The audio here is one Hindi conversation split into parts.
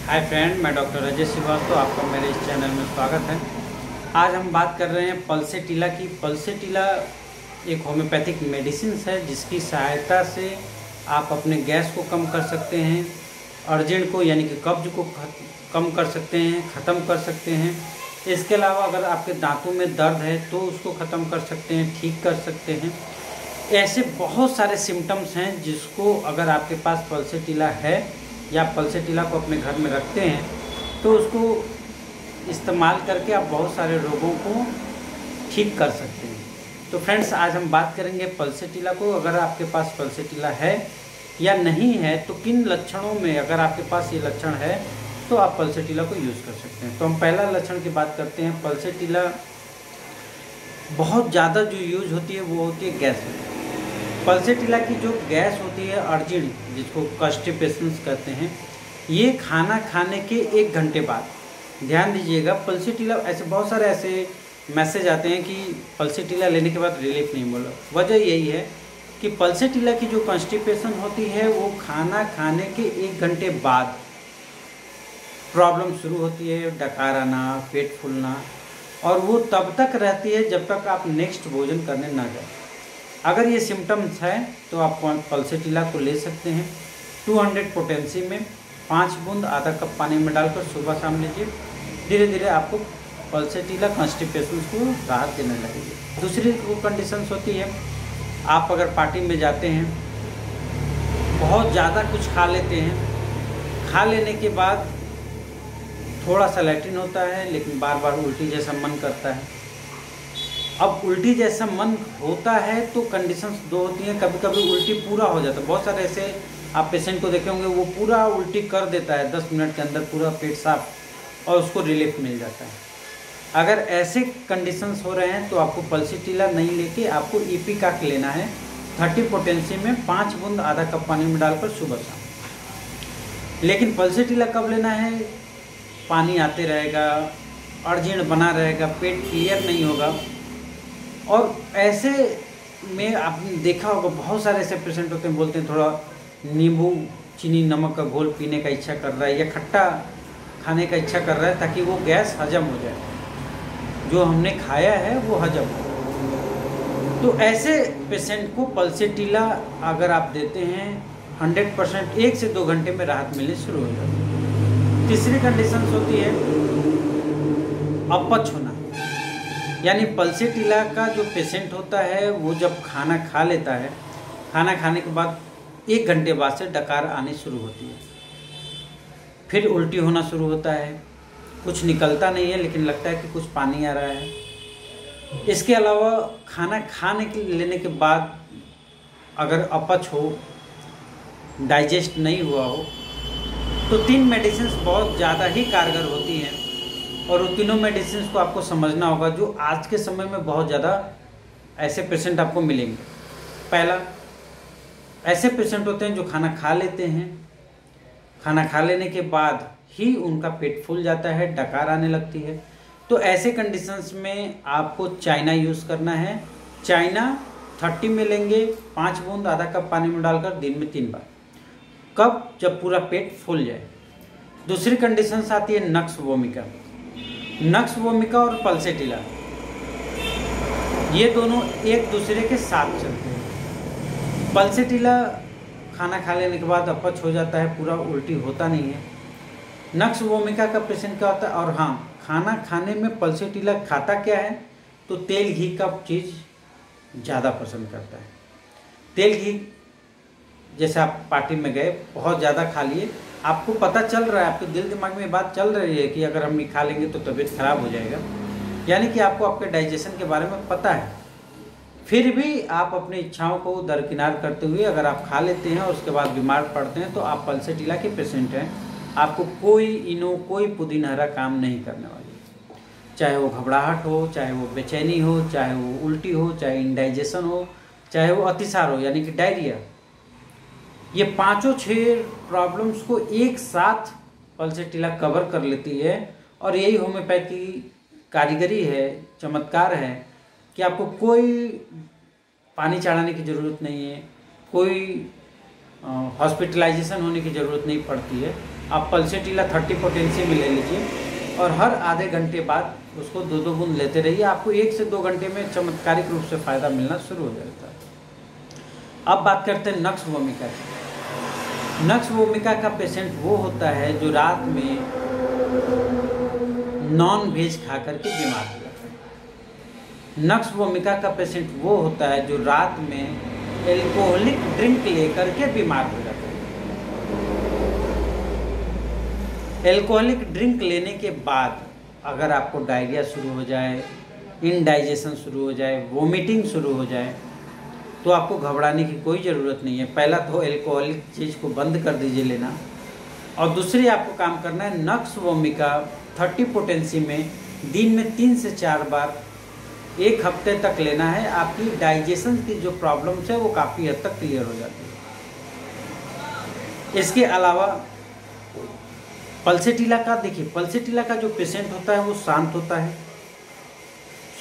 हाय फ्रेंड, मैं डॉक्टर अजय श्रीवास्तव, आपका मेरे इस चैनल में स्वागत है। आज हम बात कर रहे हैं पल्सेटिला की। पल्सेटिला एक होम्योपैथिक मेडिसिन है जिसकी सहायता से आप अपने गैस को कम कर सकते हैं, अर्जेंट को यानी कि कब्ज को कम कर सकते हैं, ख़त्म कर सकते हैं। इसके अलावा अगर आपके दांतों में दर्द है तो उसको ख़त्म कर सकते हैं, ठीक कर सकते हैं। ऐसे बहुत सारे सिम्टम्स हैं जिसको अगर आपके पास पल्सेटिला है या पल्सेटिला को अपने घर में रखते हैं तो उसको इस्तेमाल करके आप बहुत सारे रोगों को ठीक कर सकते हैं। तो फ्रेंड्स, आज हम बात करेंगे पल्सेटिला को। अगर आपके पास पल्सेटिला है या नहीं है तो किन लक्षणों में, अगर आपके पास ये लक्षण है तो आप पल्सेटिला को यूज़ कर सकते हैं। तो हम पहला लक्षण की बात करते हैं। पल्सेटिला बहुत ज़्यादा जो यूज होती है वो होती है गैस। पल्सेटिला की जो गैस होती है, अर्जिन, जिसको कॉन्स्टिपेशन कहते हैं, ये खाना खाने के 1 घंटे बाद। ध्यान दीजिएगा, पल्सेटिला ऐसे बहुत सारे ऐसे मैसेज आते हैं कि पल्सेटिला लेने के बाद रिलीफ नहीं मिला। वजह यही है कि पल्सेटिला की जो कॉन्स्टिपेशन होती है वो खाना खाने के 1 घंटे बाद प्रॉब्लम शुरू होती है, डकार आना, पेट फूलना, और वो तब तक रहती है जब तक आप नेक्स्ट भोजन करने ना जाए। अगर ये सिम्टम्स है तो आप पल्सेटिला को ले सकते हैं। 200 पोटेंसी में 5 बूंद आधा कप पानी में डालकर सुबह शाम लीजिए। धीरे धीरे आपको पल्सेटिला कॉन्स्टिपेशन को राहत देने लगेगी। दूसरी वो कंडीशंस होती है, आप अगर पार्टी में जाते हैं, बहुत ज़्यादा कुछ खा लेते हैं, खा लेने के बाद थोड़ा सा लैट्रिन होता है लेकिन बार बार उल्टी जैसा मन करता है। अब उल्टी जैसा मन होता है तो कंडीशंस 2 होती हैं। कभी कभी उल्टी पूरा हो जाता है। बहुत सारे ऐसे आप पेशेंट को देखे होंगे, वो पूरा उल्टी कर देता है 10 मिनट के अंदर, पूरा पेट साफ, और उसको रिलीफ मिल जाता है। अगर ऐसे कंडीशंस हो रहे हैं तो आपको पल्सेटिला नहीं लेके आपको इपिकाक लेना है। 30 पोटेंसी में 5 बूंद आधा कप पानी में डालकर सुबह शाम। लेकिन पल्सेटिला कब लेना है? पानी आते रहेगा, अर्जेंट बना रहेगा, पेट क्लियर नहीं होगा। और ऐसे में आपने देखा होगा बहुत सारे ऐसे पेशेंट होते हैं, बोलते हैं थोड़ा नींबू चीनी नमक का घोल पीने का इच्छा कर रहा है या खट्टा खाने का इच्छा कर रहा है ताकि वो गैस हजम हो जाए, जो हमने खाया है वो हजम हो। तो ऐसे पेशेंट को पल्सेटिला अगर आप देते हैं 100% 1 से 2 घंटे में राहत मिलनी शुरू हो जाती है। तीसरी कंडीशन होती है अपच होना, यानी पल्सेटिला का जो पेशेंट होता है वो जब खाना खा लेता है, खाना खाने के बाद 1 घंटे बाद से डकार आनी शुरू होती है, फिर उल्टी होना शुरू होता है, कुछ निकलता नहीं है लेकिन लगता है कि कुछ पानी आ रहा है। इसके अलावा खाना खाने के लेने के बाद अगर अपच हो, डाइजेस्ट नहीं हुआ हो, तो 3 मेडिसिन बहुत ज़्यादा ही कारगर होती हैं। और उन तीनों मेडिसिन को आपको समझना होगा, जो आज के समय में बहुत ज़्यादा ऐसे पेशेंट आपको मिलेंगे। पहला, ऐसे पेशेंट होते हैं जो खाना खा लेते हैं, खाना खा लेने के बाद ही उनका पेट फूल जाता है, डकार आने लगती है। तो ऐसे कंडीशंस में आपको चाइना यूज़ करना है। चाइना 30 में लेंगे, 5 बूंद आधा कप पानी में डालकर दिन में 3 बार। कब? जब पूरा पेट फूल जाए। दूसरी कंडीशंस आती है नक्स वोमिका। नक्स वोमिका और पल्सेटिला ये दोनों एक दूसरे के साथ चलते हैं। पल्सेटिला खाना खा लेने के बाद अपच हो जाता है, पूरा उल्टी होता नहीं है। नक्स वोमिका का पेशेंट क्या होता है? और हाँ, खाना खाने में पल्सेटिला खाता क्या है? तो तेल घी का चीज़ ज़्यादा पसंद करता है। तेल घी, जैसे आप पार्टी में गए, बहुत ज़्यादा खा लिए, आपको पता चल रहा है, आपके दिल दिमाग में बात चल रही है कि अगर हम नहीं खा लेंगे तो तबीयत खराब हो जाएगा, यानी कि आपको आपके डाइजेशन के बारे में पता है। फिर भी आप अपनी इच्छाओं को दरकिनार करते हुए अगर आप खा लेते हैं और उसके बाद बीमार पड़ते हैं तो आप पल्सेटिला के पेशेंट हैं। आपको कोई इनो, कोई पुदीनहरा काम नहीं करने वाली। चाहे वो घबराहट हो, चाहे वो बेचैनी हो, चाहे वो उल्टी हो, चाहे इंडाइजेशन हो, चाहे वो अतिसार हो यानी कि डायरिया, ये 5-6 प्रॉब्लम्स को एक साथ पल्सेटिला कवर कर लेती है। और यही होम्योपैथी कारीगरी है, चमत्कार है कि आपको कोई पानी चढ़ाने की ज़रूरत नहीं है, कोई हॉस्पिटलाइजेशन होने की ज़रूरत नहीं पड़ती है। आप पल्सेटिला 30 पोटेंसी में ले लीजिए और हर आधे घंटे बाद उसको 2-2 बूंद लेते रहिए। आपको 1 से 2 घंटे में चमत्कारिक रूप से फ़ायदा मिलना शुरू हो जाता है। अब बात करते हैं नक्स वोमिका की। नक्स वोमिका का पेशेंट वो होता है जो रात में नॉन वेज खा करके बीमार हो जाता है। नक्स वोमिका का पेशेंट वो होता है जो रात में एल्कोहलिक ड्रिंक लेकर के बीमार हो जाता है। एल्कोहलिक ड्रिंक लेने के बाद अगर आपको डायरिया शुरू हो जाए, इनडाइजेशन शुरू हो जाए, वोमिटिंग शुरू हो जाए, तो आपको घबराने की कोई ज़रूरत नहीं है। पहला तो एल्कोहलिक चीज़ को बंद कर दीजिए लेना, और दूसरी आपको काम करना है नक्स वोमिका 30 पोटेंसी में दिन में 3 से 4 बार 1 हफ्ते तक लेना है। आपकी डाइजेशन की जो प्रॉब्लम्स है वो काफ़ी हद तक क्लियर हो जाती है। इसके अलावा पल्सेटिला का देखिए, पल्सेटिला का जो पेशेंट होता है वो शांत होता है,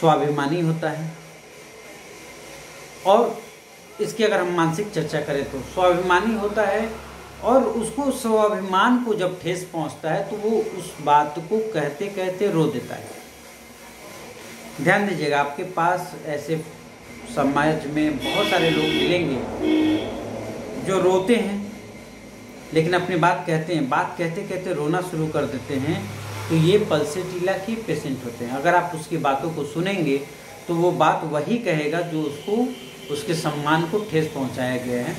स्वाभिमानी होता है, और इसकी अगर हम मानसिक चर्चा करें तो स्वाभिमानी होता है, और उसको स्वाभिमान को जब ठेस पहुंचता है तो वो उस बात को कहते कहते रो देता है। ध्यान दीजिएगा, आपके पास ऐसे समाज में बहुत सारे लोग मिलेंगे जो रोते हैं लेकिन अपनी बात कहते हैं, बात कहते कहते रोना शुरू कर देते हैं, तो ये पल्सेटिला की पेशेंट होते हैं। अगर आप उसकी बातों को सुनेंगे तो वो बात वही कहेगा जो उसको, उसके सम्मान को ठेस पहुंचाया गया है।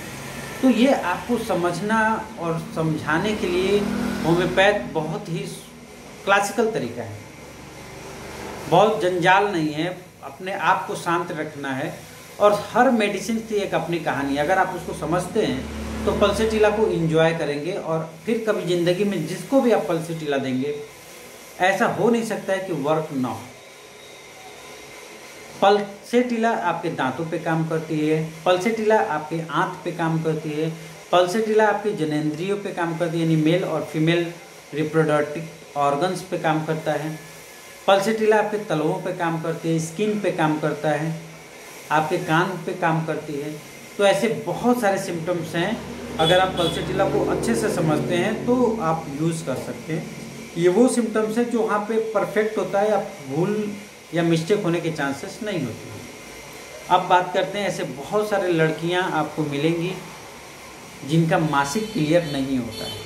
तो ये आपको समझना और समझाने के लिए होम्योपैथ बहुत ही क्लासिकल तरीका है, बहुत जंजाल नहीं है, अपने आप को शांत रखना है, और हर मेडिसिन की एक अपनी कहानी है। अगर आप उसको समझते हैं तो पल्सेटिला को एंजॉय करेंगे, और फिर कभी ज़िंदगी में जिसको भी आप पल्सेटिला देंगे ऐसा हो नहीं सकता है कि वर्क ना हो। पल्सेटिला आपके दांतों पे काम करती है, पल्सेटिला आपके आंत पे काम करती है, पल्सेटिला आपके जनेंद्रियों पे काम करती है, यानी मेल और फीमेल रिप्रोडक्टिव ऑर्गन्स पे काम करता है। पल्सेटिला आपके तलवों पे काम करती है, स्किन पे काम करता है, आपके कान पे काम करती है। तो ऐसे बहुत सारे सिम्टम्स हैं, अगर आप पल्सेटिला को अच्छे से समझते हैं तो आप यूज़ कर सकते हैं। ये वो सिम्टम्स हैं जो वहाँ पे परफेक्ट होता है, या भूल या मिस्टेक होने के चांसेस नहीं होते हैं। अब बात करते हैं, ऐसे बहुत सारे लड़कियाँ आपको मिलेंगी जिनका मासिक क्लियर नहीं होता है।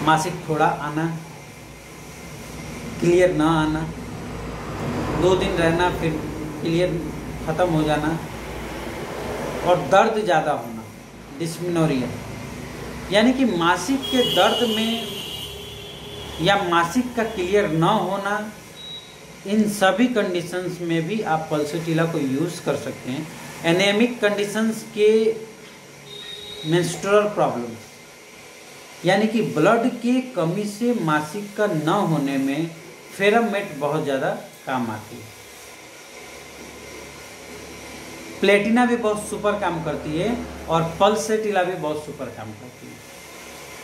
मासिक थोड़ा आना, क्लियर ना आना, 2 दिन रहना फिर क्लियर ख़त्म हो जाना, और दर्द ज़्यादा होना, डिस्मेनोरिया, यानी कि मासिक के दर्द में या मासिक का क्लियर ना होना, इन सभी कंडीशंस में भी आप पल्सेटिला को यूज़ कर सकते हैं। एनेमिक कंडीशंस के मेंस्ट्रुअल प्रॉब्लम्स, यानी कि ब्लड की कमी से मासिक का न होने में फेरामेट बहुत ज़्यादा काम आती है। प्लेटिना भी बहुत सुपर काम करती है, और पल्सेटिला भी बहुत सुपर काम करती है।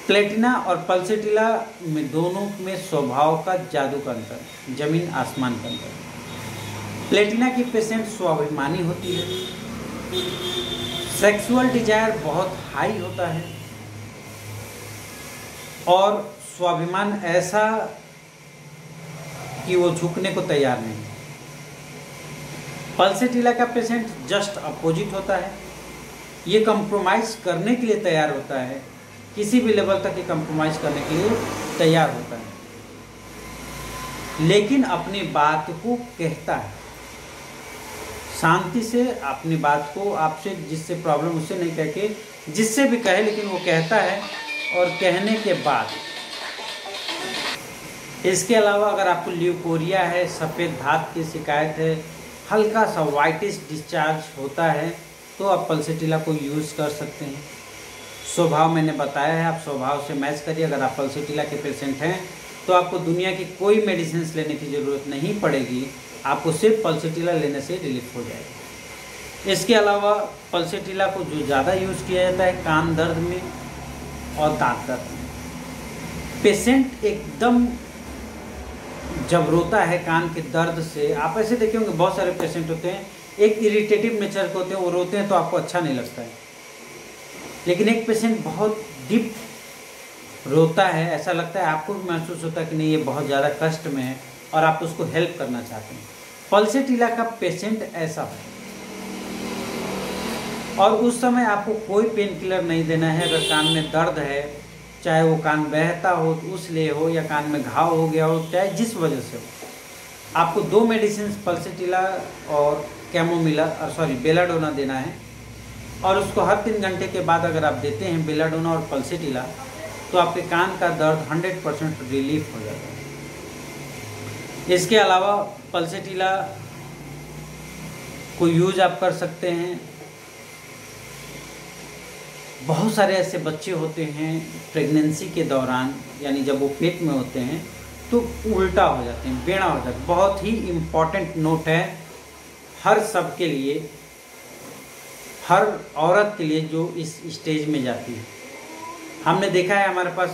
प्लेटिना और पल्सेटिला में दोनों में स्वभाव का जादू का अंतर, जमीन आसमान का अंतर। प्लेटिना की पेशेंट स्वाभिमानी होती है, सेक्सुअल डिजायर बहुत हाई होता है, और स्वाभिमान ऐसा कि वो झुकने को तैयार नहीं। पल्सेटिला का पेशेंट जस्ट अपोजिट होता है, ये कंप्रोमाइज़ करने के लिए तैयार होता है, किसी भी लेवल तक ये कंप्रोमाइज़ करने के लिए तैयार होता है, लेकिन अपनी बात को कहता है शांति से, अपनी बात को आपसे जिससे प्रॉब्लम उससे नहीं कह के, जिससे भी कहे, लेकिन वो कहता है। और कहने के बाद इसके अलावा अगर आपको ल्यूकोरिया है, सफ़ेद धात की शिकायत है, हल्का सा वाइटिश डिस्चार्ज होता है, तो आप पल्सेटिला को यूज़ कर सकते हैं। स्वभाव मैंने बताया है, आप स्वभाव से मैच करिए। अगर आप पल्सेटिला के पेशेंट हैं तो आपको दुनिया की कोई मेडिसिन लेने की ज़रूरत नहीं पड़ेगी, आपको सिर्फ पल्सेटिला लेने से रिलीफ हो जाएगा। इसके अलावा पल्सेटिला को जो ज़्यादा यूज़ किया जाता है कान दर्द में और दांत दर्द में। पेशेंट एकदम जब रोता है कान के दर्द से, आप ऐसे देखे होंगे बहुत सारे पेशेंट होते हैं, एक इरिटेटिव नेचर के होते हैं, वो रोते हैं तो आपको अच्छा नहीं लगता है, लेकिन एक पेशेंट बहुत डीप रोता है, ऐसा लगता है आपको भी महसूस होता है कि नहीं ये बहुत ज़्यादा कष्ट में है और आप उसको हेल्प करना चाहते हैं। पल्सेटिला का पेशेंट ऐसा हो और उस समय आपको कोई पेन किलर नहीं देना है। अगर कान में दर्द है, चाहे वो कान बहता हो तो उसलिए हो या कान में घाव हो गया हो, चाहे जिस वजह से हो, आपको 2 मेडिसिन पल्सेटिला और बेलाडोना देना है। और उसको हर 3 घंटे के बाद अगर आप देते हैं बेलाडोना और पल्सेटिला, तो आपके कान का दर्द 100% रिलीफ हो जाता है। इसके अलावा पल्सेटिला को यूज आप कर सकते हैं। बहुत सारे ऐसे बच्चे होते हैं प्रेगनेंसी के दौरान, यानी जब वो पेट में होते हैं तो उल्टा हो जाते हैं, बेड़ा हो जाता है। बहुत ही इम्पॉर्टेंट नोट है हर सब के लिए, हर औरत के लिए जो इस स्टेज में जाती है। हमने देखा है हमारे पास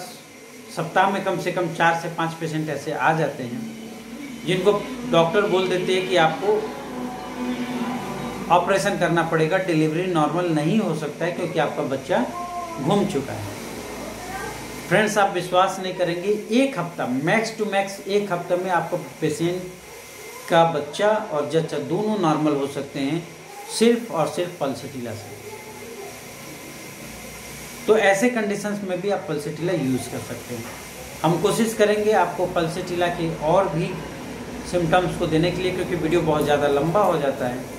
सप्ताह में कम से कम 4 से 5 पेशेंट ऐसे आ जाते हैं जिनको डॉक्टर बोल देते हैं कि आपको ऑपरेशन करना पड़ेगा, डिलीवरी नॉर्मल नहीं हो सकता है क्योंकि आपका बच्चा घूम चुका है। फ्रेंड्स, आप विश्वास नहीं करेंगे, 1 हफ्ता मैक्स टू मैक्स 1 हफ्ते में आपको पेशेंट का बच्चा और जच्चा दोनों नॉर्मल हो सकते हैं, सिर्फ और सिर्फ पल्सेटिला से। तो ऐसे कंडीशंस में भी आप पल्सेटिला यूज़ कर सकते हैं। हम कोशिश करेंगे आपको पल्सेटिला के और भी सिम्टम्स को देने के लिए, क्योंकि वीडियो बहुत ज़्यादा लंबा हो जाता है।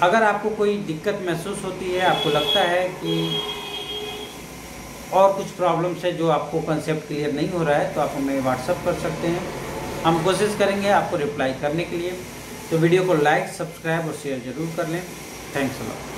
अगर आपको कोई दिक्कत महसूस होती है, आपको लगता है कि और कुछ प्रॉब्लम्स है जो आपको कंसेप्ट क्लियर नहीं हो रहा है, तो आप हमें व्हाट्सअप कर सकते हैं। हम कोशिश करेंगे आपको रिप्लाई करने के लिए। तो वीडियो को लाइक, सब्सक्राइब और शेयर ज़रूर कर लें। Thanks a lot.